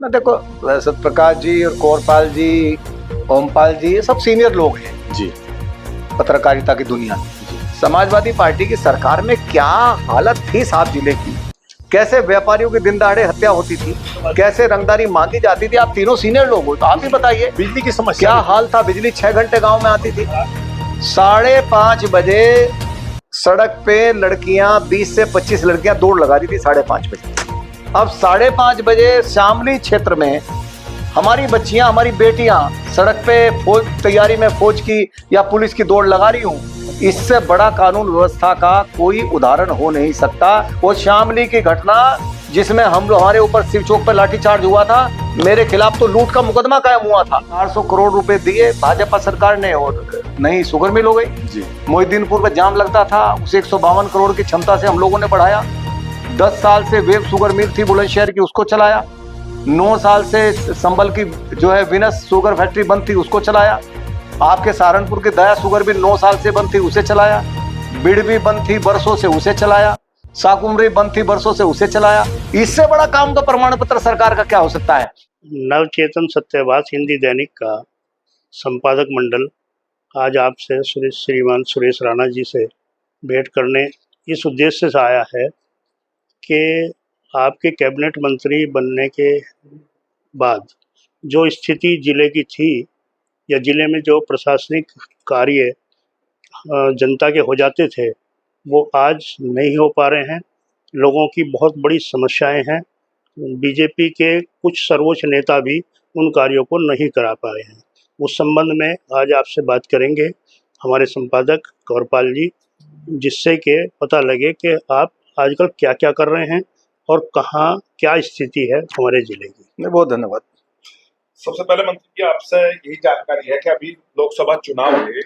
ना देखो, सत्यप्रकाश जी और कौरपाल जी, ओमपाल जी, ये सब सीनियर लोग हैं जी पत्रकारिता की दुनिया में। समाजवादी पार्टी की सरकार में क्या हालत थी साहब जिले की, कैसे व्यापारियों की दिन दहाड़े हत्या होती थी, कैसे रंगदारी मांगी जाती थी। आप तीनों सीनियर लोग हो तो आप ही बताइए बिजली की समस्या क्या हाल था। बिजली 6 घंटे गांव में आती थी। 5:30 बजे सड़क पे लड़कियां, 20 से 25 लड़कियां दौड़ लगा रही थी 5:30 बजे। अब 5:30 बजे शामली क्षेत्र में हमारी बच्चियां, हमारी बेटियां सड़क पे फौज तैयारी में, फौज की या पुलिस की दौड़ लगा रही हूं। इससे बड़ा कानून व्यवस्था का कोई उदाहरण हो नहीं सकता। वो शामली की घटना जिसमें हमारे ऊपर शिव चौक पर लाठीचार्ज हुआ था, मेरे खिलाफ तो लूट का मुकदमा कायम हुआ था। 400 करोड़ रुपए दिए भाजपा सरकार ने और नई शुगर मिल हो गई। जी मोहिद्दीनपुर में जाम लगता था, उसे 152 करोड़ की क्षमता से हम लोगों ने बढ़ाया। 10 साल से वेब शुगर मिल थी बुलंदशहर की, उसको चलाया। 9 साल से संबल की जो है विनस शुगर फैक्ट्री बंद थी, उसको चलाया। आपके सहारनपुर की दया शुगर मिल 9 साल से बंद थी, उसे चलाया। बिड़वी बंद थी बरसों से, उसे चलाया। साकुमरी बंद थी बरसों से, उसे चलाया। इससे बड़ा काम तो प्रमाण पत्र सरकार का क्या हो सकता है। नवचेतन सत्यवाद हिंदी दैनिक का संपादक मंडल आज आपसे श्रीमान सुरेश राणा जी से भेंट करने इस उद्देश्य से आया है कि आपके कैबिनेट मंत्री बनने के बाद जो स्थिति जिले की थी, या जिले में जो प्रशासनिक कार्य जनता के हो जाते थे, वो आज नहीं हो पा रहे हैं। लोगों की बहुत बड़ी समस्याएं हैं। बीजेपी के कुछ सर्वोच्च नेता भी उन कार्यों को नहीं करा पाए हैं। उस संबंध में आज आपसे बात करेंगे हमारे संपादक कौरपाल जी, जिससे कि पता लगे कि आप आजकल क्या क्या कर रहे हैं और कहाँ क्या स्थिति है हमारे जिले की। बहुत धन्यवाद। सबसे पहले मंत्री जी आपसे यही जानकारी है कि अभी लोकसभा चुनाव है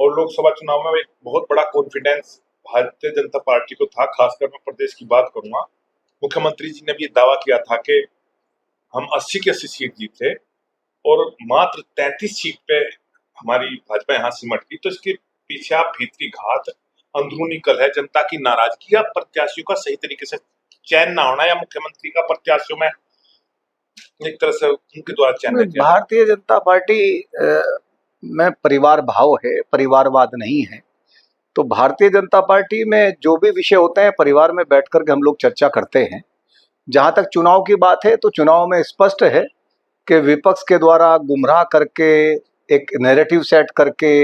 और लोकसभा चुनाव में एक बहुत बड़ा कॉन्फिडेंस भारतीय जनता पार्टी को था। खासकर मैं प्रदेश की बात करूंगा, मुख्यमंत्री जी ने भी दावा किया था कि हम 80 की 80 सीट जीते और मात्र 33 सीट पे हमारी भाजपा यहाँ सिमट गई। तो इसके पीछे आप भीतरी घात, अंदरूनी कलह, जनता की नाराजगी या प्रत्याशियों का सही तरीके से चयन ना होना, या मुख्यमंत्री का प्रत्याशियों में एक तरह से उनके द्वारा चयन किया। भारतीय जनता पार्टी में परिवार भाव है, परिवारवाद नहीं है। तो भारतीय जनता पार्टी में जो भी विषय होते हैं परिवार में बैठ करके हम लोग चर्चा करते हैं। जहां तक चुनाव की बात है तो चुनाव में स्पष्ट है कि विपक्ष के द्वारा गुमराह करके, एक नैरेटिव सेट करके,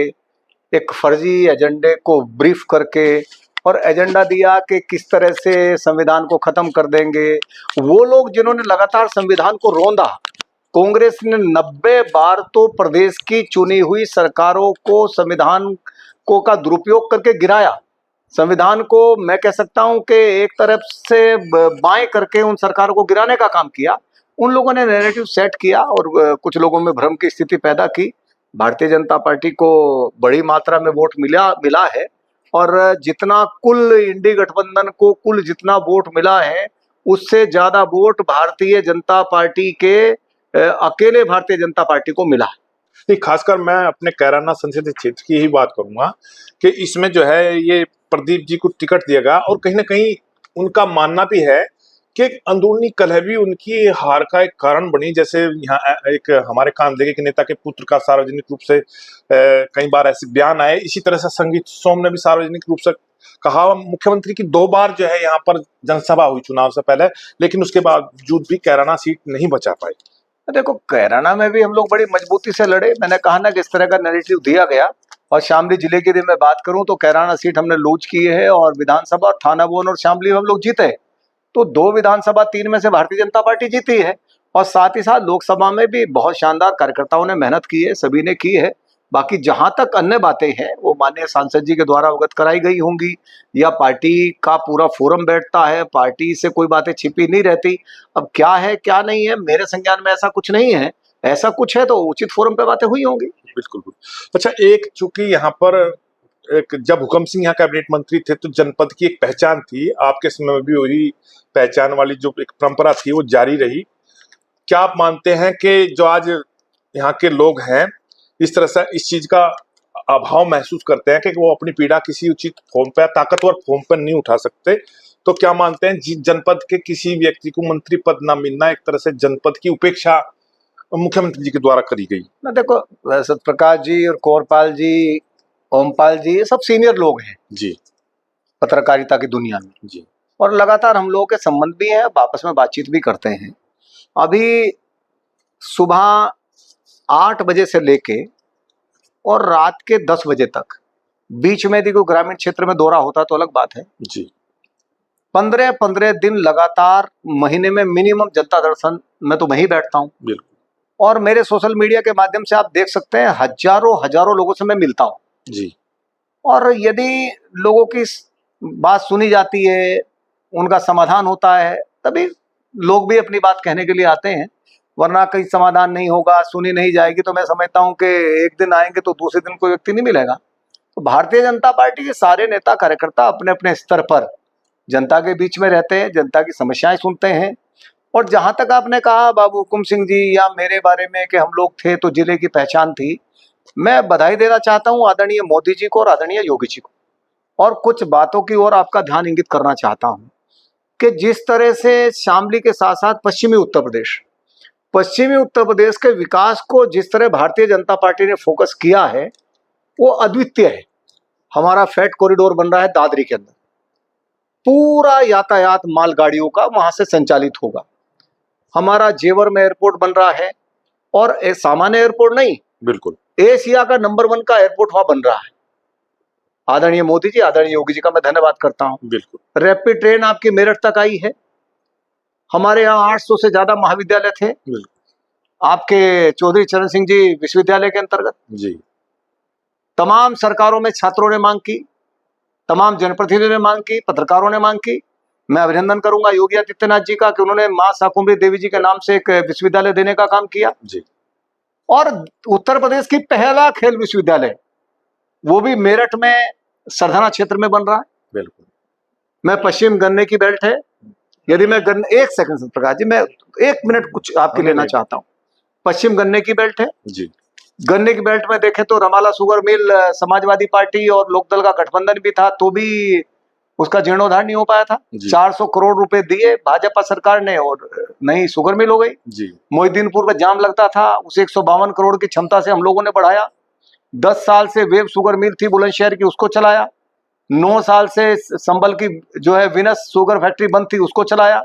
एक फर्जी एजेंडे को ब्रीफ करके और एजेंडा दिया कि किस तरह से संविधान को खत्म कर देंगे। वो लोग जिन्होंने लगातार संविधान को रौंदा, कांग्रेस ने 90 बार तो प्रदेश की चुनी हुई सरकारों को संविधान को का दुरुपयोग करके गिराया। संविधान को मैं कह सकता हूं कि एक तरफ से बाएं करके उन सरकारों को गिराने का काम किया। उन लोगों ने नैरेटिव सेट किया और कुछ लोगों में भ्रम की स्थिति पैदा की। भारतीय जनता पार्टी को बड़ी मात्रा में वोट मिला है और जितना कुल इंडी गठबंधन को कुल जितना वोट मिला है उससे ज्यादा वोट भारतीय जनता पार्टी के अकेले भारतीय जनता पार्टी को मिला। नहीं, खासकर मैं अपने कैराना संसदीय क्षेत्र की ही बात करूंगा कि इसमें जो है ये प्रदीप जी को टिकट दिया गया और कहीं ना कहीं उनका मानना भी है कि अंदरूनी कलह भी उनकी हार का एक कारण बनी। जैसे यहाँ एक हमारे कांधेगे के नेता के पुत्र का सार्वजनिक रूप से कई बार ऐसे बयान आए। इसी तरह से संगीत सोम ने भी सार्वजनिक रूप से कहा। मुख्यमंत्री की 2 बार जो है यहाँ पर जनसभा हुई चुनाव से पहले, लेकिन उसके बावजूद भी कैराना सीट नहीं बचा पाई। देखो, कैराना में भी हम लोग बड़ी मजबूती से लड़े। मैंने कहा ना कि इस तरह का नैरेटिव दिया गया। और शामली जिले की यदि मैं बात करूं तो कैराना सीट हमने लूज की है और विधानसभा, थाना भवन और शामली में हम लोग जीते। तो 2 विधानसभा 3 में से भारतीय जनता पार्टी जीती है और साथ ही साथ लोकसभा में भी बहुत शानदार कार्यकर्ताओं ने मेहनत की है, सभी ने की है। बाकी जहां तक अन्य बातें हैं वो माननीय सांसद जी के द्वारा अवगत कराई गई होंगी या पार्टी का पूरा फोरम बैठता है, पार्टी से कोई बातें छिपी नहीं रहती। अब क्या है क्या नहीं है, मेरे संज्ञान में ऐसा कुछ नहीं है। ऐसा कुछ है तो उचित फोरम पे बातें हुई होंगी। बिल्कुल। अच्छा, एक चूंकि यहाँ पर एक जब हुकम सिंह यहाँ कैबिनेट मंत्री थे तो जनपद की एक पहचान थी, आपके समय में भी वही पहचान वाली जो एक परंपरा थी वो जारी रही। क्या आप मानते हैं कि जो आज यहाँ के लोग हैं इस तरह से इस चीज का अभाव महसूस करते हैं कि वो अपनी पीड़ा किसी उचित फोरम पर, ताकतवर फोरम पर नहीं उठा सकते, तो क्या मानते हैं जनपद के किसी व्यक्ति को मंत्री पद न मिलना एक तरह से जनपद की उपेक्षा मुख्यमंत्री जी के द्वारा करी गई? ना देखो, सत्यप्रकाश जी और कौरपाल जी, ओमपाल जी, ये सब सीनियर लोग हैं जी पत्रकारिता की दुनिया में, जी और लगातार हम लोगों के संबंध भी हैं, आपस में बातचीत भी करते हैं। अभी सुबह 8 बजे से लेके और रात के 10 बजे तक, बीच में यदि कोई ग्रामीण क्षेत्र में दौरा होता तो अलग बात है। जी 15-15 दिन लगातार महीने में मिनिमम जनता दर्शन में तो मैं ही बैठता हूँ, बिल्कुल और मेरे सोशल मीडिया के माध्यम से आप देख सकते हैं हजारों हजारों लोगों से मैं मिलता हूँ। जी और यदि लोगों की बात सुनी जाती है, उनका समाधान होता है, तभी लोग भी अपनी बात कहने के लिए आते हैं, वरना कहीं समाधान नहीं होगा, सुनी नहीं जाएगी, तो मैं समझता हूं कि एक दिन आएंगे तो दूसरे दिन कोई व्यक्ति नहीं मिलेगा। तो भारतीय जनता पार्टी के सारे नेता कार्यकर्ता अपने अपने स्तर पर जनता के बीच में रहते हैं, जनता की समस्याएं सुनते हैं। और जहां तक आपने कहा बाबू हुकुम सिंह जी या मेरे बारे में कि हम लोग थे तो जिले की पहचान थी, मैं बधाई देना चाहता हूं आदरणीय मोदी जी को और आदरणीय योगी जी को, और कुछ बातों की ओर आपका ध्यान इंगित करना चाहता हूं कि जिस तरह से शामली के साथ साथ पश्चिमी उत्तर प्रदेश के विकास को जिस तरह भारतीय जनता पार्टी ने फोकस किया है, वो अद्वितीय है। हमारा फैट कॉरिडोर बन रहा है दादरी के अंदर, पूरा यातायात मालगाड़ियों का वहां से संचालित होगा। हमारा जेवर में एयरपोर्ट बन रहा है, और एक सामान्य एयरपोर्ट नहीं, बिल्कुल एशिया का नंबर 1 का एयरपोर्ट वहां बन रहा है। आदरणीय मोदी जी, आदरणीय योगी जी का मैं धन्यवाद करता हूं। बिल्कुल रैपिड ट्रेन आपकी मेरठ तक आई है। हमारे यहाँ 800 से ज्यादा महाविद्यालय थे आपके चौधरी चरण सिंह जी विश्वविद्यालय के अंतर्गत। जी तमाम सरकारों में छात्रों ने मांग की, तमाम जनप्रतिनिधियों ने मांग की, पत्रकारों ने मांग की। मैं अभिनंदन करूंगा योगी आदित्यनाथ जी का कि उन्होंने मां शाकुंभरी देवी जी के नाम से एक विश्वविद्यालय देने का काम किया। जी और उत्तर प्रदेश की पहला खेल विश्वविद्यालय, वो भी मेरठ में सरधना क्षेत्र में बन रहा है। बिल्कुल मैं पश्चिम गन्ने की बेल्ट है, यदि मैं एक सेकंड प्रकाश जी, मैं 1 मिनट कुछ आपके लेना चाहता हूँ। पश्चिम गन्ने की बेल्ट है जी गन्ने की बेल्ट में देखें तो Ramala sugar mill, Samajwadi party और लोकदल का गठबंधन भी था, तो भी उसका जीर्णोद्धार नहीं हो पाया था। 400 करोड़ रुपए दिए भाजपा सरकार ने और नई शुगर मिल हो गई। जी मोहिद्दीनपुर में जाम लगता था, उसे 152 करोड़ की क्षमता से हम लोगों ने बढ़ाया। 10 साल से वेब शुगर मिल थी बुलंदशहर की, उसको चलाया। 9 साल से संबल की जो है विनस शुगर फैक्ट्री बंद थी, उसको चलाया।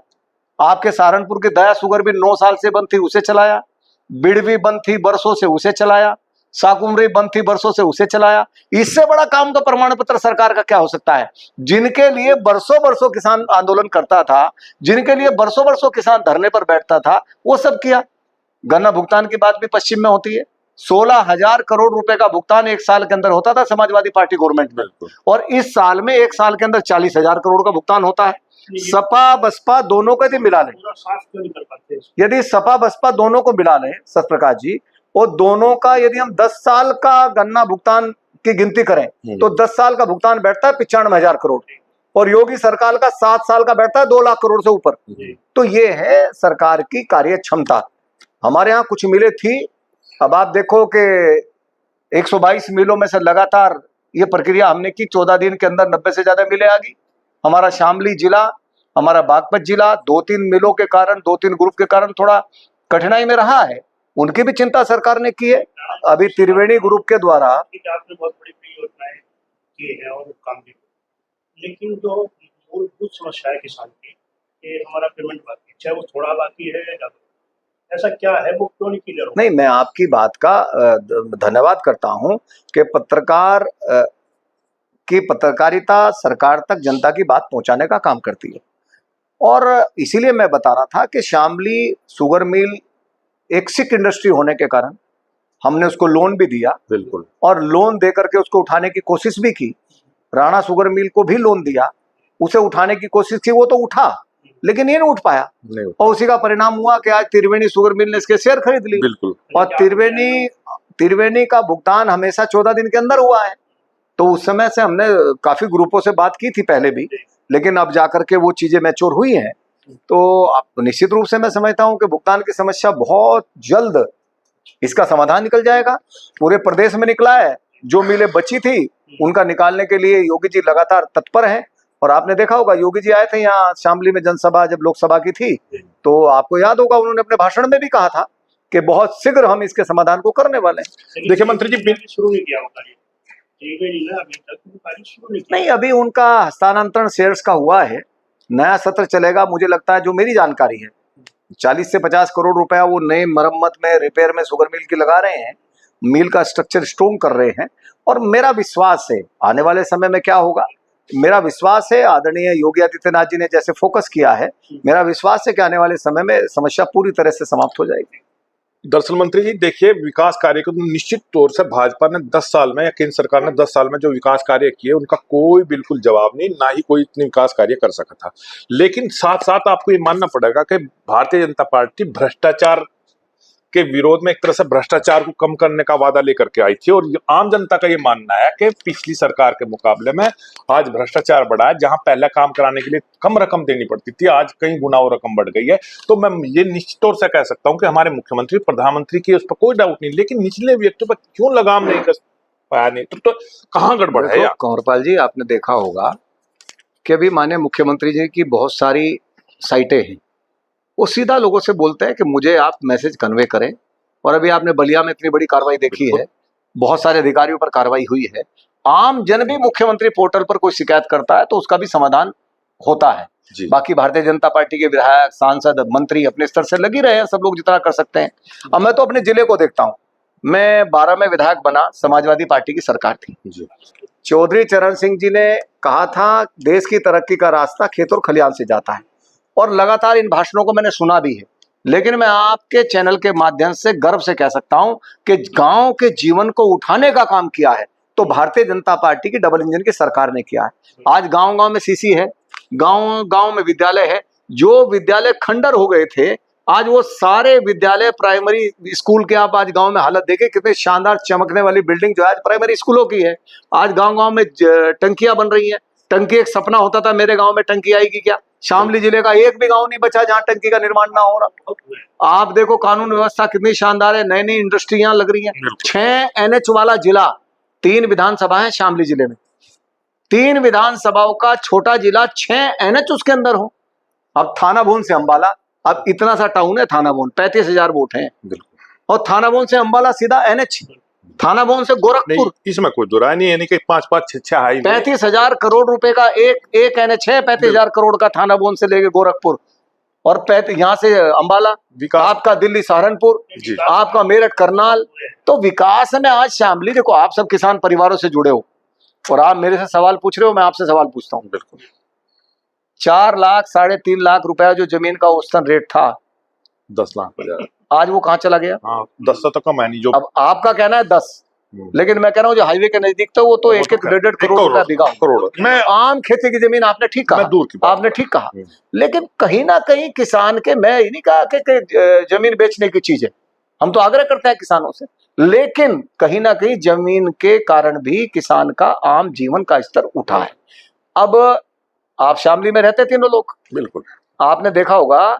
आपके सहारनपुर की दया शुगर मिल 9 साल से बंद थी, उसे चलाया। बिड़वी बंद थी बरसों से, उसे चलाया। शाकुंभरी बंद थी बरसों से, उसे चलाया। इससे बड़ा काम का प्रमाण पत्र सरकार का क्या हो सकता है? जिनके लिए बरसों बरसों किसान आंदोलन करता था, जिनके लिए बरसों बरसों किसान धरने पर बैठता था, वो सब किया। गन्ना भुगतान की बात भी पश्चिम में होती है। 16,000 करोड़ रुपए का भुगतान एक साल के अंदर होता था समाजवादी पार्टी गवर्नमेंट में, और इस साल में एक साल के अंदर 40,000 करोड़ का भुगतान होता है। सपा बसपा दोनों को यदि मिला लें, यदि सपा बसपा दोनों को मिला लें सत्यप्रकाश जी, और दोनों का यदि हम 10 साल का गन्ना भुगतान की गिनती करें तो 10 साल का भुगतान बैठता है 95,000 करोड़, और योगी सरकार का 7 साल का बैठता है 2 लाख करोड़ से ऊपर। तो ये है सरकार की कार्य क्षमता। हमारे यहाँ कुछ मिले थी, अब आप देखो कि 122 मिलों में से लगातार ये प्रक्रिया हमने की, 14 दिन के अंदर 90 से ज्यादा मिलें आ गई। हमारा शामली जिला, हमारा बागपत जिला 2-3 मिलों के कारण, 2-3 ग्रुप के कारण थोड़ा कठिनाई में रहा है, उनकी भी चिंता सरकार ने की है। अभी त्रिवेणी ग्रुप के द्वारा आपने बहुत बड़ी परियोजनाएं की है और काम भी, लेकिन जो मूलभूत समस्या है किसान की, कि हमारा पेमेंट बाकी, चाहे वो थोड़ा बाकी है या ऐसा क्या है, वो क्यों नहीं क्लियर हो? नहीं, मैं आपकी बात का धन्यवाद करता हूं कि पत्रकार की पत्रकारिता सरकार तक जनता की बात पहुंचाने का काम करती है, और इसीलिए मैं बता रहा था कि शामली शुगर मिल एक सिक इंडस्ट्री होने के कारण हमने उसको लोन भी दिया। बिल्कुल, और और लोन दे करके उसको उठाने की कोशिश भी की। राणा शुगर मिल को भी लोन दिया, उसे उठाने की कोशिश की, वो तो उठा, लेकिन ये नहीं उठ पाया, और उसी का परिणाम हुआ कि आज त्रिवेणी शुगर मिल ने इसके शेयर खरीद ली। बिल्कुल, और त्रिवेणी का भुगतान हमेशा 14 दिन के अंदर हुआ है। तो उस समय से हमने काफी ग्रुपों से बात की थी पहले भी, लेकिन अब जाकर के वो चीजें मैच्योर हुई हैं। तो अब निश्चित रूप से मैं समझता हूं कि भुगतान की समस्या बहुत जल्द इसका समाधान निकल जाएगा। पूरे प्रदेश में निकला है, जो मिलें बची थी उनका निकालने के लिए योगी जी लगातार तत्पर हैं। और आपने देखा होगा योगी जी आए थे यहाँ शामली में जनसभा जब लोकसभा की थी, तो आपको याद होगा उन्होंने अपने भाषण में भी कहा था कि बहुत शीघ्र हम इसके समाधान को करने वाले हैं। देखिए मंत्री जी, शुरू नहीं किया होगा अभी तक कार्य शुरू नहीं किया। नहीं, अभी उनका हस्तांतरण शेयर्स का हुआ है, नया सत्र चलेगा। मुझे लगता है जो मेरी जानकारी है 40 से 50 करोड़ रुपया वो नए मरम्मत में, रिपेयर में शुगर मिल की लगा रहे हैं, मिल का स्ट्रक्चर स्ट्रोंग कर रहे हैं। और मेरा विश्वास है आने वाले समय में क्या होगा, मेरा विश्वास है आदरणीय योगी आदित्यनाथ जी ने जैसे फोकस किया है, मेरा विश्वास है कि आने वाले समय में समस्या पूरी तरह से समाप्त हो जाएगी। दरअसल मंत्री जी देखिए, विकास कार्य को निश्चित तौर से भाजपा ने 10 साल में या केंद्र सरकार ने 10 साल में जो विकास कार्य किए उनका कोई बिल्कुल जवाब नहीं, ना ही कोई इतने विकास कार्य कर सका था। लेकिन साथ साथ आपको ये मानना पड़ेगा कि भारतीय जनता पार्टी भ्रष्टाचार के विरोध में एक तरह से भ्रष्टाचार को कम करने का वादा लेकर के आई थी, और आम जनता का ये मानना है कि पिछली सरकार के मुकाबले में आज भ्रष्टाचार बढ़ा है। जहां पहले काम कराने के लिए कम रकम देनी पड़ती थी, आज कई गुना वो रकम बढ़ गई है। तो मैं ये निश्चित तौर से कह सकता हूं कि हमारे मुख्यमंत्री, प्रधानमंत्री की उस पर कोई डाउट नहीं, लेकिन निचले व्यक्तियों पर क्यों लगाम नहीं कर पाया, नहीं तो कहाँ गड़बड़ है यार? कंवरपाल जी, आपने देखा होगा कि अभी माननीय मुख्यमंत्री जी की बहुत सारी साइटें हैं, वो सीधा लोगों से बोलते हैं कि मुझे आप मैसेज कन्वे करें। और अभी आपने बलिया में इतनी बड़ी कार्रवाई देखी है, बहुत सारे अधिकारियों पर कार्रवाई हुई है। आम जन भी मुख्यमंत्री पोर्टल पर कोई शिकायत करता है तो उसका भी समाधान होता है। बाकी भारतीय जनता पार्टी के विधायक, सांसद, मंत्री अपने स्तर से लगी रहे हैं, सब लोग जितना कर सकते हैं। अब मैं तो अपने जिले को देखता हूँ, मैं 12 में विधायक बना, समाजवादी पार्टी की सरकार थी। चौधरी चरण सिंह जी ने कहा था देश की तरक्की का रास्ता खेत और खलियान से जाता है, और लगातार इन भाषणों को मैंने सुना भी है। लेकिन मैं आपके चैनल के माध्यम से गर्व से कह सकता हूं कि गांव के जीवन को उठाने का काम किया है तो भारतीय जनता पार्टी की डबल इंजन की सरकार ने किया है। आज गांव गांव में सीसी है, गांव गांव में विद्यालय है। जो विद्यालय खंडर हो गए थे, आज वो सारे विद्यालय, प्राइमरी स्कूल के आप आज गांव में हालत देखें, कितने शानदार चमकने वाली बिल्डिंग जो आज प्राइमरी स्कूलों की है। आज गांव गांव में टंकियां बन रही हैं। टंकी एक सपना होता था मेरे गांव में टंकी आएगी क्या, शामली जिले का एक भी गांव नहीं बचा जहां टंकी का निर्माण ना हो रहा। आप देखो कानून व्यवस्था कितनी शानदार है, नई नई इंडस्ट्रियां लग रही हैं। 6 NH वाला जिला, 3 विधानसभा है शामली जिले में, 3 विधानसभाओं का छोटा जिला, 6 NH उसके अंदर हो। अब थाना भवन से अंबाला, अब इतना सा टाउन है थाना भवन, 35,000 वोट हैं, और थाना भवन से अंबाला सीधा NH, थाना भवन से गोरखपुर, इसमें कोई दो राय नहीं है, कि 5-5, 6-6 हाईवे, 35,000 करोड़ रुपए का एक NH है, 35,000 करोड़ का थाना भवन से लेके गोरखपुर, और यहाँ से अंबाला, आपका दिल्ली सहारनपुर, आपका मेरठ करनाल। तो विकास में आज शामली, देखो आप सब किसान परिवारों से जुड़े हो और आप मेरे से सवाल पूछ रहे हो, मैं आपसे सवाल पूछता हूँ। बिल्कुल 4 लाख 3.5 लाख रुपया जो जमीन का औसतन रेट था, 10 लाख, आज वो कहाँ चला गया? 10 तो कम है नहीं जो। अब आपका कहना है 10, लेकिन मैं कह रहा हूँ जो हाईवे के नजदीक था वो तो 1-1 करोड़ रुपया बिका। मैं आम खेती की जमीन, आपने ठीक कहा, आपने ठीक कहा, लेकिन कहीं ना कहीं किसान के, मैं ये नहीं कहा कि जमीन बेचने की चीज है, हम तो आग्रह करते हैं किसानों से, लेकिन कहीं ना कहीं जमीन के कारण भी किसान का आम जीवन का स्तर उठा है। अब आप शामली में रहते तीनों लोग, बिल्कुल आपने देखा होगा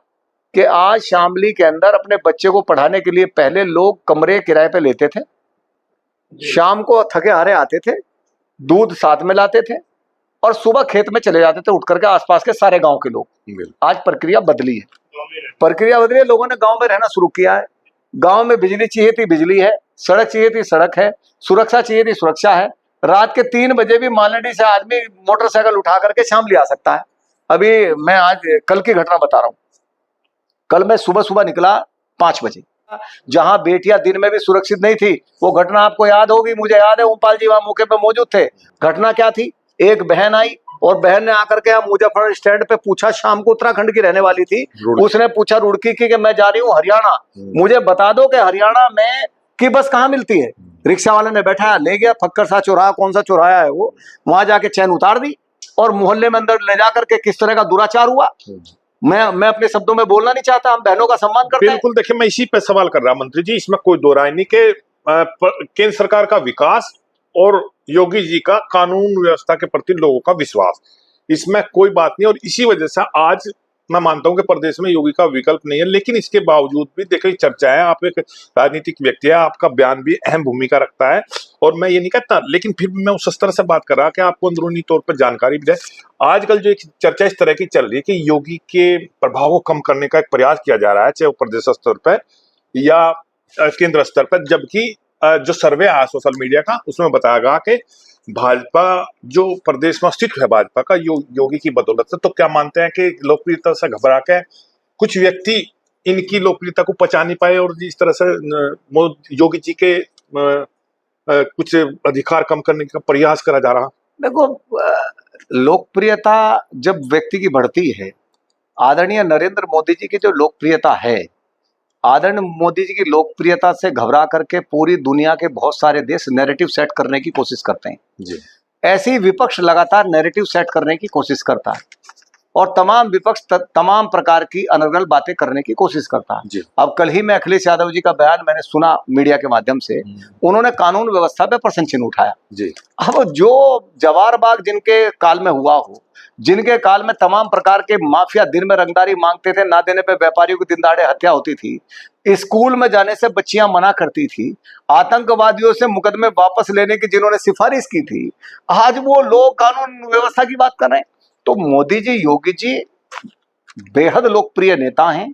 कि आज शामली के अंदर अपने बच्चे को पढ़ाने के लिए पहले लोग कमरे किराए पे लेते थे, शाम को थके हारे आते थे, दूध साथ में लाते थे और सुबह खेत में चले जाते थे उठ करके, आसपास के सारे गांव के लोग। आज प्रक्रिया बदली है, प्रक्रिया बदली है, लोगों ने गांव में रहना शुरू किया है। गांव में बिजली चाहिए थी, बिजली है, सड़क चाहिए थी, सड़क है, सुरक्षा चाहिए थी, सुरक्षा है। रात के 3 बजे भी मालडी से आदमी मोटरसाइकिल उठा करके शामली आ सकता है। अभी मैं आज कल की घटना बता रहा हूँ, कल मैं सुबह सुबह निकला 5 बजे, जहां बेटियां दिन में भी सुरक्षित नहीं थी। वो घटना आपको याद होगी, मुझे याद है, ओमपाल जी वहां मौके पे मौजूद थे। घटना क्या थी, एक बहन आई और बहन ने आकर के मुजफ्फर स्टैंड पे पूछा, शाम को उत्तराखंड की रहने वाली थी, उसने पूछा रुड़की की कि मैं जा रही हूँ हरियाणा, मुझे बता दो कि हरियाणा में की बस कहाँ मिलती है। रिक्शा वाले ने बैठाया, ले गया, फक्कर सा चौराहा, कौन सा चौराहा है वो, वहां जाके चैन उतार दी और मोहल्ले में अंदर ले जाकर के किस तरह का दुराचार हुआ। मैं अपने शब्दों में बोलना नहीं चाहता, हम बहनों का सम्मान करते हैं। बिल्कुल, देखिए मैं इसी पे सवाल कर रहा मंत्री जी, इसमें कोई दो राय नहीं कि केंद्र सरकार का विकास और योगी जी का कानून व्यवस्था के प्रति लोगों का विश्वास, इसमें कोई बात नहीं। और इसी वजह से आज मैं मानता हूं कि प्रदेश में योगी का विकल्प नहीं है, लेकिन इसके बावजूद भी देखिए चर्चा है, आप एक राजनीतिक व्यक्ति है, आपका बयान भी अहम भूमिका रखता है और मैं ये नहीं कहता, लेकिन फिर भी मैं उस स्तर से बात कर रहा कि आपको अंदरूनी तौर पर जानकारी भी है। आजकल जो एक चर्चा इस तरह की चल रही है कि योगी के प्रभाव को कम करने का एक प्रयास किया जा रहा है, चाहे वो प्रदेश स्तर पर या केंद्र स्तर पर, जबकि जो सर्वे आया सोशल मीडिया का उसमें बताया गया कि भाजपा जो प्रदेश में अस्तित्व है भाजपा का योगी की बदौलत से। तो क्या मानते हैं कि लोकप्रियता से घबरा के कुछ व्यक्ति इनकी लोकप्रियता को पचा नहीं पाए और इस तरह से योगी जी के कुछ अधिकार कम करने का प्रयास करा जा रहा? देखो, लोकप्रियता जब व्यक्ति की बढ़ती है, आदरणीय नरेंद्र मोदी जी की जो लोकप्रियता है, आदरणीय मोदी जी की लोकप्रियता से घबरा करके पूरी दुनिया के बहुत सारे देश नैरेटिव सेट करने की कोशिश करते हैं जी। ऐसे ही विपक्ष लगातार नैरेटिव सेट करने की कोशिश करता है और तमाम विपक्ष तमाम प्रकार की अनर्गल बातें करने की कोशिश करता है। अब कल ही में अखिलेश यादव जी का बयान मैंने सुना मीडिया के माध्यम से, उन्होंने कानून व्यवस्था पे प्रश्न चिन्ह उठाया जी। अब जो जवार बाग जिनके काल में हुआ हो, जिनके काल में तमाम प्रकार के माफिया दिन में रंगदारी मांगते थे, ना देने पे व्यापारियों की दिन दहाड़े हत्या होती थी, स्कूल में जाने से बच्चियां मना करती थी, आतंकवादियों से मुकदमे वापस लेने की जिन्होंने सिफारिश की थी, आज वो लोग कानून व्यवस्था की बात कर रहे हैं। तो मोदी जी, योगी जी बेहद लोकप्रिय नेता हैं,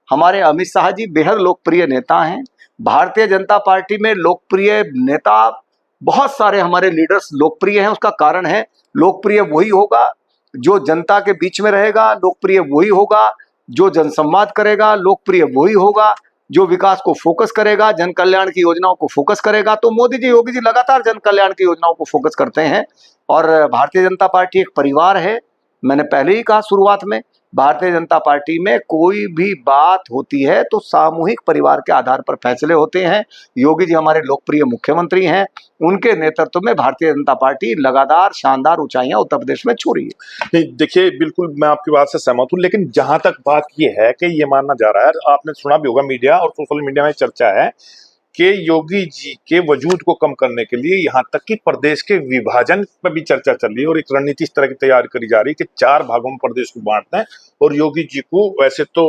हमारे अमित शाह जी बेहद लोकप्रिय नेता हैं, भारतीय जनता पार्टी में लोकप्रिय नेता बहुत सारे हमारे लीडर्स लोकप्रिय हैं। उसका कारण है लोकप्रिय वही होगा जो जनता के बीच में रहेगा, लोकप्रिय वही होगा जो जनसंवाद करेगा, लोकप्रिय वही होगा जो विकास को फोकस करेगा, जन कल्याण की योजनाओं को फोकस करेगा। तो मोदी जी, योगी जी लगातार जन कल्याण की योजनाओं को फोकस करते हैं और भारतीय जनता पार्टी एक परिवार है। मैंने पहले ही कहा शुरुआत में, भारतीय जनता पार्टी में कोई भी बात होती है तो सामूहिक परिवार के आधार पर फैसले होते हैं। योगी जी हमारे लोकप्रिय मुख्यमंत्री हैं, उनके नेतृत्व में भारतीय जनता पार्टी लगातार शानदार ऊंचाइयां उत्तर प्रदेश में छू रही है। नहीं, देखिए बिल्कुल मैं आपकी बात से सहमत हूँ, लेकिन जहां तक बात ये है कि ये मानना जा रहा है, आपने सुना भी होगा मीडिया और सोशल मीडिया में चर्चा है कि योगी जी के वजूद को कम करने के लिए यहाँ तक कि प्रदेश के विभाजन पर भी चर्चा चल रही है और एक रणनीति इस तरह की तैयार करी जा रही है कि 4 भागों में प्रदेश को बांटना है और योगी जी को वैसे तो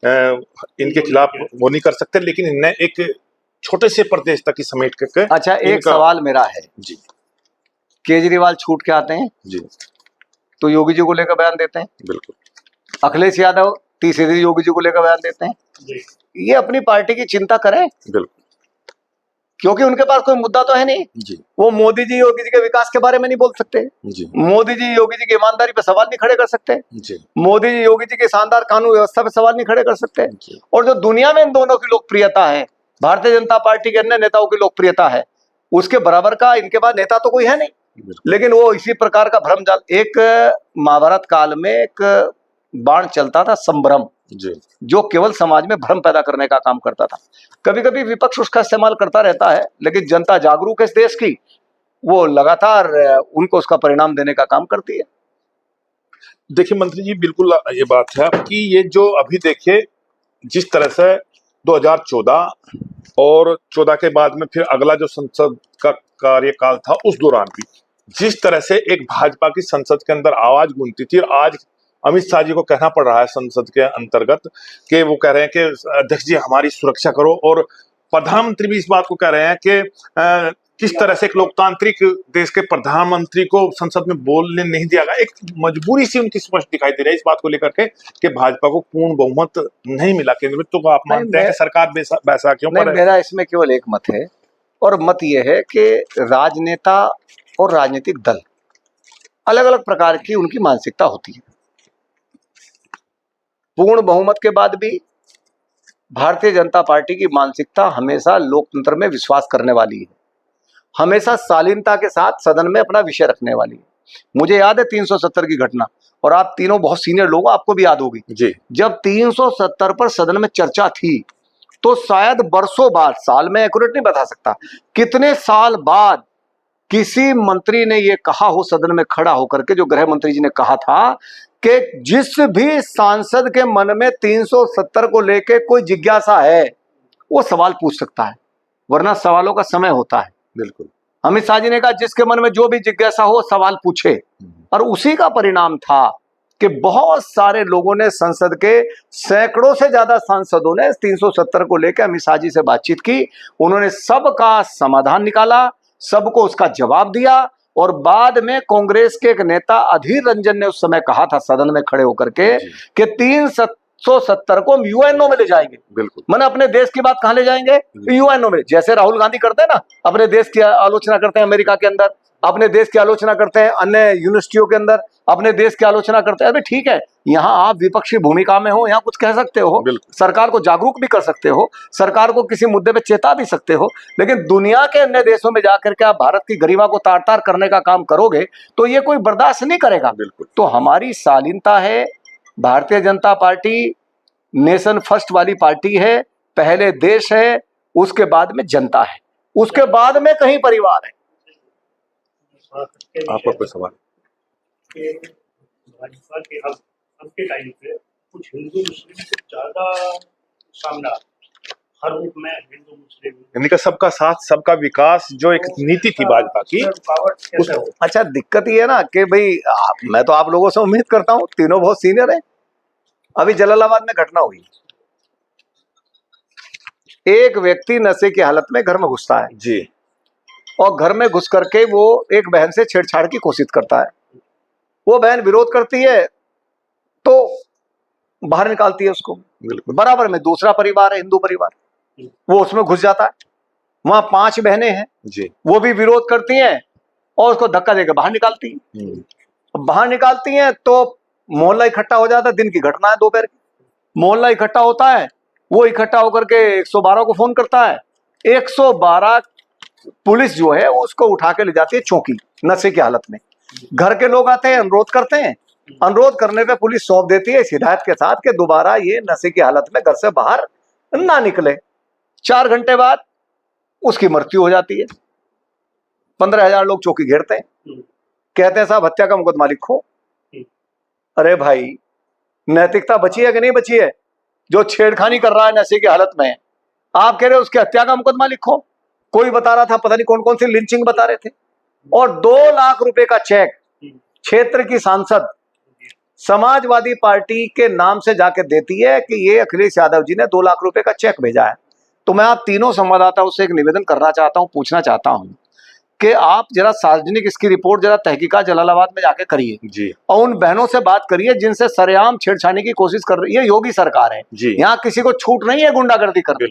इनके खिलाफ वो नहीं कर सकते, लेकिन इन्हें एक छोटे से प्रदेश तक ही समेट करके। अच्छा, एक सवाल मेरा है जी, केजरीवाल छूट के आते हैं जी तो योगी जी को लेकर बयान देते हैं, बिल्कुल। अखिलेश यादव तीसरे दिन योगी जी को लेकर बयान देते हैं। ये अपनी पार्टी की चिंता करें, बिल्कुल, क्योंकि उनके पास कोई मुद्दा तो है नहीं जी। वो मोदी जी योगी जी के विकास के बारे में नहीं बोल सकते जी। मोदी जी योगी जी की ईमानदारी पे सवाल नहीं खड़े कर सकते जी। मोदी जी योगी जी के शानदार कानून व्यवस्था पे सवाल नहीं खड़े कर सकते जी। और जो दुनिया में इन दोनों की लोकप्रियता है, भारतीय जनता पार्टी के अन्य नेताओं की लोकप्रियता है, उसके बराबर का इनके पास नेता तो कोई है नहीं। लेकिन वो इसी प्रकार का भ्रम जाल, एक महाभारत काल में एक बाण चलता था संभ्रम, जो केवल समाज में भ्रम पैदा करने का काम करता था। कभी कभी विपक्ष उसका इस्तेमाल करता रहता है, लेकिन जनता जागरूक है इस देश की, वो लगातार उनको उसका परिणाम देने का काम करती है। देखिए मंत्री जी, बिल्कुल ये बात है कि ये जो अभी देखिए जिस तरह से 2014 और 14 के बाद में फिर अगला जो संसद का कार्यकाल था, उस दौरान भी जिस तरह से एक भाजपा की संसद के अंदर आवाज गूंजती थी, और आज अमित शाह जी को कहना पड़ रहा है संसद के अंतर्गत कि वो कह रहे हैं कि अध्यक्ष जी हमारी सुरक्षा करो, और प्रधानमंत्री भी इस बात को कह रहे हैं कि किस तरह से एक लोकतांत्रिक देश के प्रधानमंत्री को संसद में बोलने नहीं दिया गया। एक मजबूरी सी उनकी स्पष्ट दिखाई दे रही है इस बात को लेकर के कि भाजपा को पूर्ण बहुमत नहीं मिला केंद्र में। तो आप मानते हैं कि सरकार वैसा क्यों कर रही है? मेरा इसमें केवल एक मत है, और मत यह है कि राजनेता और राजनीतिक दल अलग अलग प्रकार की उनकी मानसिकता होती है। पूर्ण बहुमत के बाद भी भारतीय जनता पार्टी की मानसिकता हमेशा लोकतंत्र में विश्वास करने वाली है, हमेशा शालीनता के साथ सदन में अपना विषय रखने वाली है। मुझे याद है 370 की घटना, और आप तीनों बहुत सीनियर लोग, आपको भी याद होगी जी। जब 370 पर सदन में चर्चा थी, तो शायद बरसों बाद, साल में एक्यूरेट नहीं बता सकता, कितने साल बाद किसी मंत्री ने यह कहा हो सदन में खड़ा होकर के, जो गृह मंत्री जी ने कहा था कि जिस भी सांसद के मन में 370 को लेके कोई जिज्ञासा है वो सवाल पूछ सकता है, वरना सवालों का समय होता है। बिल्कुल। अमित शाह जी ने कहा जिसके मन में जो भी जिज्ञासा हो सवाल पूछे, और उसी का परिणाम था कि बहुत सारे लोगों ने, संसद के सैकड़ों से ज्यादा सांसदों ने 370 को लेकर अमित शाह जी से बातचीत की। उन्होंने सबका समाधान निकाला, सबको उसका जवाब दिया। और बाद में कांग्रेस के एक नेता अधीर रंजन ने उस समय कहा था सदन में खड़े होकर के कि 370 को हम यूएनओ में ले जाएंगे। बिल्कुल, मैंने अपने देश की बात कहां ले जाएंगे? यूएनओ में। जैसे राहुल गांधी करते हैं ना, अपने देश की आलोचना करते हैं अमेरिका के अंदर, अपने देश की आलोचना करते हैं अन्य यूनिवर्सिटियों के अंदर, अपने देश की आलोचना करते हैं। अरे ठीक है, यहाँ आप विपक्षी भूमिका में हो, यहाँ कुछ कह सकते हो, सरकार को जागरूक भी कर सकते हो, सरकार को किसी मुद्दे पे चेता भी सकते हो, लेकिन दुनिया के अन्य देशों में जाकर के आप भारत की गरिमा को तार तार करने का काम करोगे तो ये कोई बर्दाश्त नहीं करेगा। बिल्कुल। तो हमारी शालीनता है, Bharatiya Janata party nation first वाली पार्टी है, पहले देश है, उसके बाद में जनता है, उसके बाद में कहीं परिवार है। आपका कोई सवाल? भाजपा के अब के टाइम पे कुछ हिंदू मुस्लिम से ज्यादा सामने आते हैं। हर रूप में हिंदू मुस्लिम, यानी कि सबका साथ सबका विकास जो एक नीति थी भाजपा की, रुकावट कैसे हो? अच्छा, दिक्कत ये है ना कि भाई मैं तो आप लोगों से उम्मीद करता हूं, तीनों बहुत सीनियर हैं। अभी जलालाबाद में घटना हुई, एक व्यक्ति नशे की हालत में घर में घुसता है जी, और घर में घुस करके वो एक बहन से छेड़छाड़ की कोशिश करता है। वो बहन विरोध करती है तो बाहर निकालती है उसको। बिल्कुल। बराबर में दूसरा परिवार है, हिंदू परिवार, वो उसमें घुस जाता है। वहां 5 बहनें हैं जी, वो भी विरोध करती हैं और उसको धक्का देकर बाहर निकालती हैं। बाहर निकालती हैं तो मोहल्ला इकट्ठा हो जाता है। दिन की घटना है, दोपहर की। मोहल्ला इकट्ठा होता है, वो इकट्ठा होकर के 112 को फोन करता है। 112 पुलिस जो है उसको उठा के ले जाती है चौकी, नशे की हालत में। घर के लोग आते हैं, अनुरोध करते हैं, अनुरोध करने पे पुलिस सौंप देती है इस हिदायत के साथ कि दोबारा ये नशे की हालत में घर से बाहर ना निकले। 4 घंटे बाद उसकी मृत्यु हो जाती है। 15,000 लोग चौकी घेरते हैं, कहते हैं साहब हत्या का मुकदमा लिखो। अरे भाई, नैतिकता बची है कि नहीं बची है? जो छेड़खानी कर रहा है नशे की हालत में, आप कह रहे हो उसकी हत्या का मुकदमा लिखो। कोई बता रहा था, पता नहीं कौन कौन सी लिंचिंग बता रहे थे। और 2 लाख रुपए का चेक क्षेत्र की सांसद समाजवादी पार्टी के नाम से जाके देती है कि ये अखिलेश यादव जी ने 2 लाख रुपए का चेक भेजा है। तो मैं आप तीनों संवाददाताओं से एक निवेदन करना चाहता हूं, पूछना चाहता हूं कि आप जरा सार्वजनिक इसकी रिपोर्ट जरा तहकीकात जलालाबाद में जाके करिए जी, और उन बहनों से बात करिए जिनसे सरेआम छेड़छाड़ने की कोशिश कर रही है योगी सरकार है। जी, यहाँ किसी को छूट नहीं है गुंडागर्दी करने,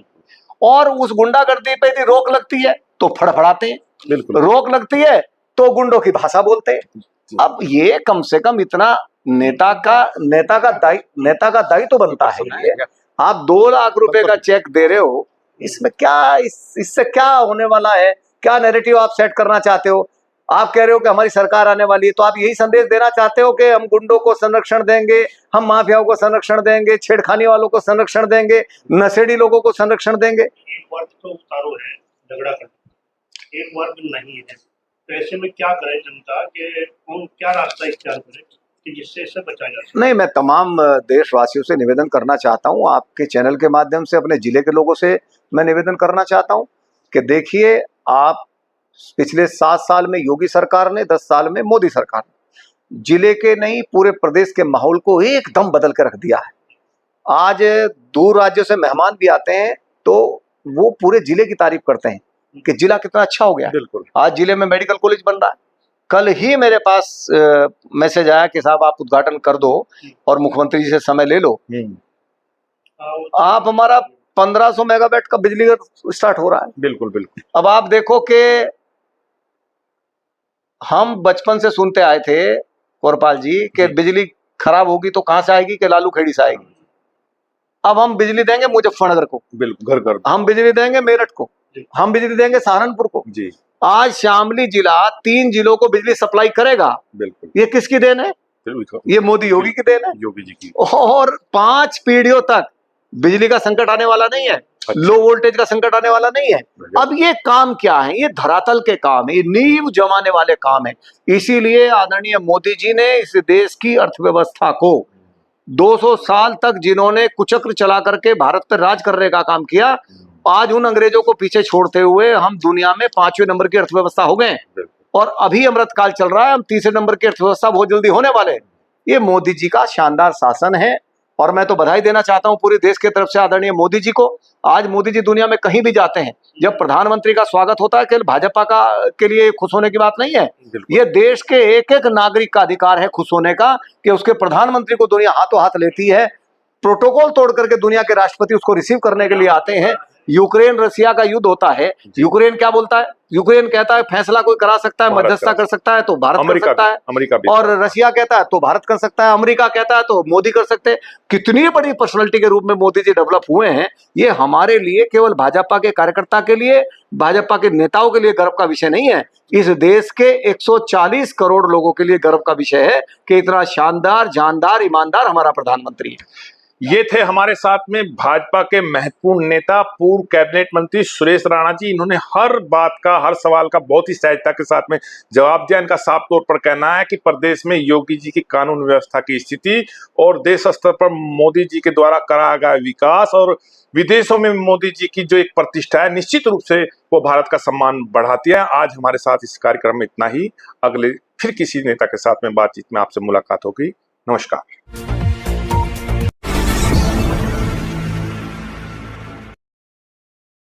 और उस गुंडागर्दी पे यदि रोक लगती है तो फड़फड़ाते हैं, बिल्कुल, रोक लगती है तो गुंडों की भाषा बोलते हैं। अब ये कम से कम इतना नेता का दायित्व तो बनता है। ये आप 2 लाख रुपए का चेक दे रहे हो, इसमें क्या, इससे क्या होने वाला है? क्या नैरेटिव आप सेट करना चाहते हो? आप कह रहे हो कि हमारी सरकार आने वाली है, तो आप यही संदेश देना चाहते हो कि हम गुंडों को संरक्षण देंगे, हम माफियाओं को संरक्षण देंगे, छेड़खानी वालों को संरक्षण देंगे, नशेड़ी लोगों को संरक्षण देंगे। एक वर्ग तो उतारो है झगड़ा करने, एक वर्ग नहीं है। तो ऐसे में क्या करे जनता के, कौन क्या रास्ता इख्तियार करे कि जिससे इसे बचा जा सके? नहीं, मैं तमाम देशवासियों से निवेदन करना चाहता हूं, आपके चैनल के माध्यम से अपने जिले के लोगों से मैं निवेदन करना चाहता हूं कि देखिए, आप पिछले 7 साल में योगी सरकार ने, 10 साल में मोदी सरकार ने जिले के नहीं पूरे प्रदेश के माहौल को एकदम बदल के रख दिया है। आज दूर राज्यों से मेहमान भी आते हैं तो वो पूरे जिले की तारीफ करते हैं कि जिला कितना अच्छा हो गया। बिल्कुल। आज जिले में मेडिकल कॉलेज बन रहा है। कल ही मेरे पास मैसेज आया कि साहब आप उद्घाटन कर दो और मुख्यमंत्री जी से समय ले लो। आप हमारा 1500 मेगावाट का बिजली घर स्टार्ट हो रहा है। बिल्कुल बिल्कुल। अब आप देखो कि हम बचपन से सुनते आए थे कोरपाल जी कि बिजली खराब होगी तो कहां से आएगी, कि लालू खेड़ी से आएगी। अब हम बिजली देंगे मुजफ्फरनगर को, बिल्कुल, घर घर हम बिजली देंगे मेरठ को, हम बिजली देंगे सहारनपुर को जी। आज शामली जिला 3 जिलों को बिजली सप्लाई करेगा। बिल्कुल, ये किसकी देन है? ये मोदी योगी की देन है। योगी जी की। और 5 पीढ़ियों तक बिजली का संकट आने वाला नहीं है। अच्छा। लो वोल्टेज का संकट आने वाला नहीं है। अब ये काम क्या है? ये धरातल के काम है, ये नींव जमाने वाले काम है। इसीलिए आदरणीय मोदी जी ने इस देश की अर्थव्यवस्था को 200 साल तक जिन्होंने कुचक्र चला करके भारत पर राज करने का काम किया, आज उन अंग्रेजों को पीछे छोड़ते हुए हम दुनिया में 5वें नंबर की अर्थव्यवस्था हो गए और अभी अमृतकाल चल रहा है। हम 3 नंबर की अर्थव्यवस्था बहुत जल्दी होने वाले हैं। ये मोदी जी का शानदार शासन है और मैं तो बधाई देना चाहता हूं पूरे देश के तरफ से आदरणीय मोदी जी को। आज मोदी जी दुनिया में कहीं भी जाते हैं, जब प्रधानमंत्री का स्वागत होता है, केवल भाजपा का के लिए खुश होने की बात नहीं है, ये देश के एक एक नागरिक का अधिकार है खुश होने का कि उसके प्रधानमंत्री को दुनिया हाथों हाथ लेती है। प्रोटोकॉल तोड़ करके दुनिया के राष्ट्रपति उसको रिसीव करने के लिए आते हैं। यूक्रेन रशिया का युद्ध होता है, यूक्रेन क्या बोलता है? यूक्रेन कहता है फैसला कोई करा सकता है, मध्यस्थता कर सकता है तो भारत कर सकता है, अमेरिका भी, और रशिया कहता है तो भारत कर सकता है, अमेरिका कहता है तो मोदी कर सकते हैं। कितनी बड़ी पर्सनालिटी के रूप में मोदी जी डेवलप हुए हैं। ये हमारे लिए केवल भाजपा के कार्यकर्ता के लिए, भाजपा के नेताओं के लिए गर्व का विषय नहीं है, इस देश के 140 करोड़ लोगों के लिए गर्व का विषय है कि इतना शानदार, जानदार, ईमानदार हमारा प्रधानमंत्री है। ये थे हमारे साथ में भाजपा के महत्वपूर्ण नेता, पूर्व कैबिनेट मंत्री सुरेश राणा जी। इन्होंने हर बात का, हर सवाल का बहुत ही सहजता के साथ में जवाब दिया। इनका साफ तौर पर कहना है कि प्रदेश में योगी जी की कानून व्यवस्था की स्थिति और देश स्तर पर मोदी जी के द्वारा कराया गया विकास और विदेशों में मोदी जी की जो एक प्रतिष्ठा है, निश्चित रूप से वो भारत का सम्मान बढ़ाती है। आज हमारे साथ इस कार्यक्रम में इतना ही। अगले फिर किसी नेता के साथ में बातचीत में आपसे मुलाकात होगी। नमस्कार।